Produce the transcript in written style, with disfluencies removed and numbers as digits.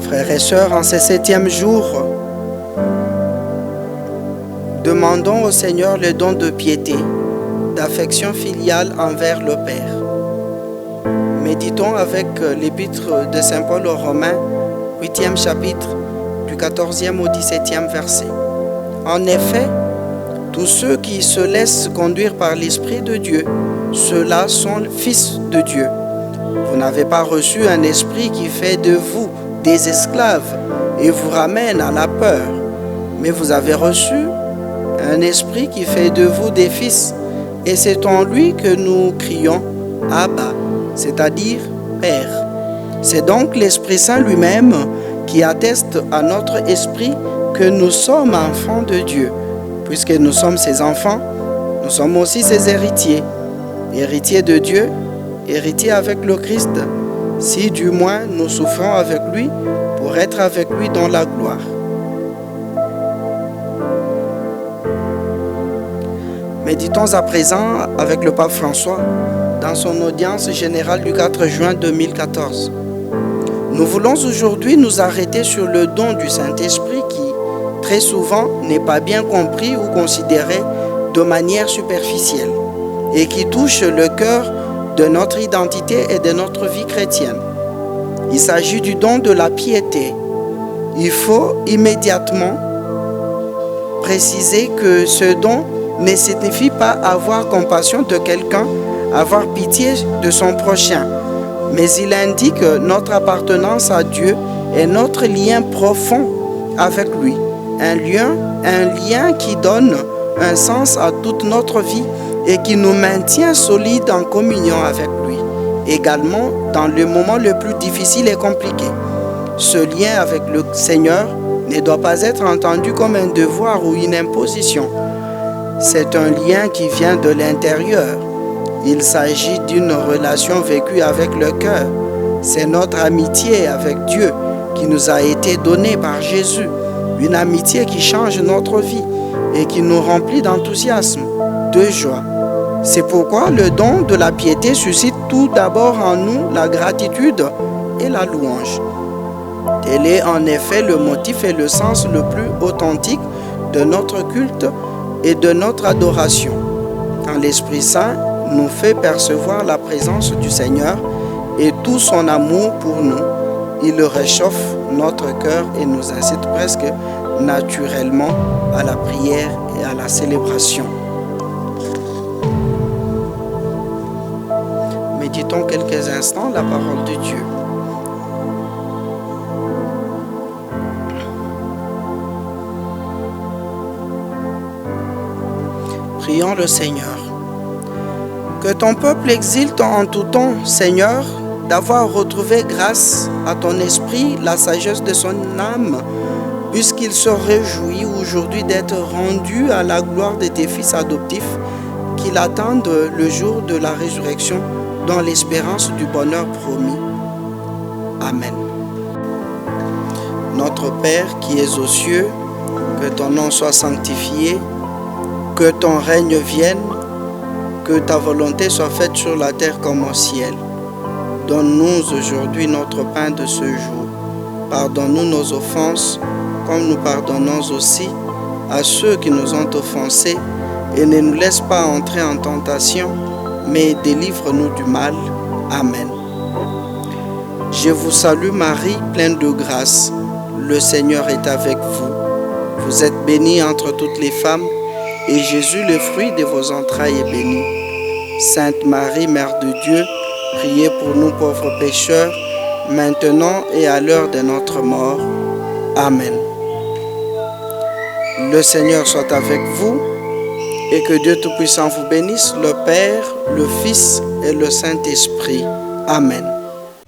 Frères et sœurs, en ce 7e jour, demandons au Seigneur le don de piété, d'affection filiale envers le Père. Méditons avec l'épître de Saint Paul aux Romains, 8e chapitre, du 14e au 17e verset. En effet, tous ceux qui se laissent conduire par l'Esprit de Dieu, ceux-là sont fils de Dieu. Vous n'avez pas reçu un esprit qui fait de vous des esclaves et vous ramène à la peur, mais vous avez reçu un esprit qui fait de vous des fils, et c'est en lui que nous crions « Abba », c'est-à-dire « Père ». C'est donc l'Esprit Saint lui-même qui atteste à notre esprit que nous sommes enfants de Dieu. Puisque nous sommes ses enfants, nous sommes aussi ses héritiers. Héritiers de Dieu, héritiers avec le Christ, si du moins nous souffrons avec lui pour être avec lui dans la gloire. Méditons à présent avec le pape François dans son audience générale du 4 juin 2014. Nous voulons aujourd'hui nous arrêter sur le don du Saint-Esprit qui, très souvent, n'est pas bien compris ou considéré de manière superficielle et qui touche le cœur de notre identité et de notre vie chrétienne. Il s'agit du don de la piété. Il faut immédiatement préciser que ce don ne signifie pas avoir compassion de quelqu'un, avoir pitié de son prochain, mais il indique notre appartenance à Dieu et notre lien profond avec lui. Un lien qui donne un sens à toute notre vie et qui nous maintient solides en communion avec lui, également dans le moment le plus difficile et compliqué. Ce lien avec le Seigneur ne doit pas être entendu comme un devoir ou une imposition. C'est un lien qui vient de l'intérieur. Il s'agit d'une relation vécue avec le cœur. C'est notre amitié avec Dieu qui nous a été donnée par Jésus. Une amitié qui change notre vie et qui nous remplit d'enthousiasme, de joie. C'est pourquoi le don de la piété suscite tout d'abord en nous la gratitude et la louange. Tel est en effet le motif et le sens le plus authentique de notre culte et de notre adoration. Quand l'Esprit Saint nous fait percevoir la présence du Seigneur et tout son amour pour nous, il réchauffe notre cœur et nous incite presque naturellement à la prière et à la célébration. Méditons quelques instants la parole de Dieu. Prions le Seigneur. Que ton peuple exulte en tout temps, Seigneur, d'avoir retrouvé grâce à ton esprit la sagesse de son âme, puisqu'il se réjouit aujourd'hui d'être rendu à la gloire de tes fils adoptifs, qu'ils attendent le jour de la résurrection dans l'espérance du bonheur promis. Amen. Notre Père qui es aux cieux, que ton nom soit sanctifié, que ton règne vienne, que ta volonté soit faite sur la terre comme au ciel. Donne-nous aujourd'hui notre pain de ce jour. Pardonne-nous nos offenses, comme nous pardonnons aussi à ceux qui nous ont offensés, et ne nous laisse pas entrer en tentation, mais délivre-nous du mal. Amen. Je vous salue Marie, pleine de grâce. Le Seigneur est avec vous. Vous êtes bénie entre toutes les femmes, et Jésus, le fruit de vos entrailles, est béni. Sainte Marie, Mère de Dieu, priez pour nous pauvres pécheurs, maintenant et à l'heure de notre mort. Amen. Le Seigneur soit avec vous et que Dieu Tout-Puissant vous bénisse, le Père, le Fils et le Saint-Esprit. Amen.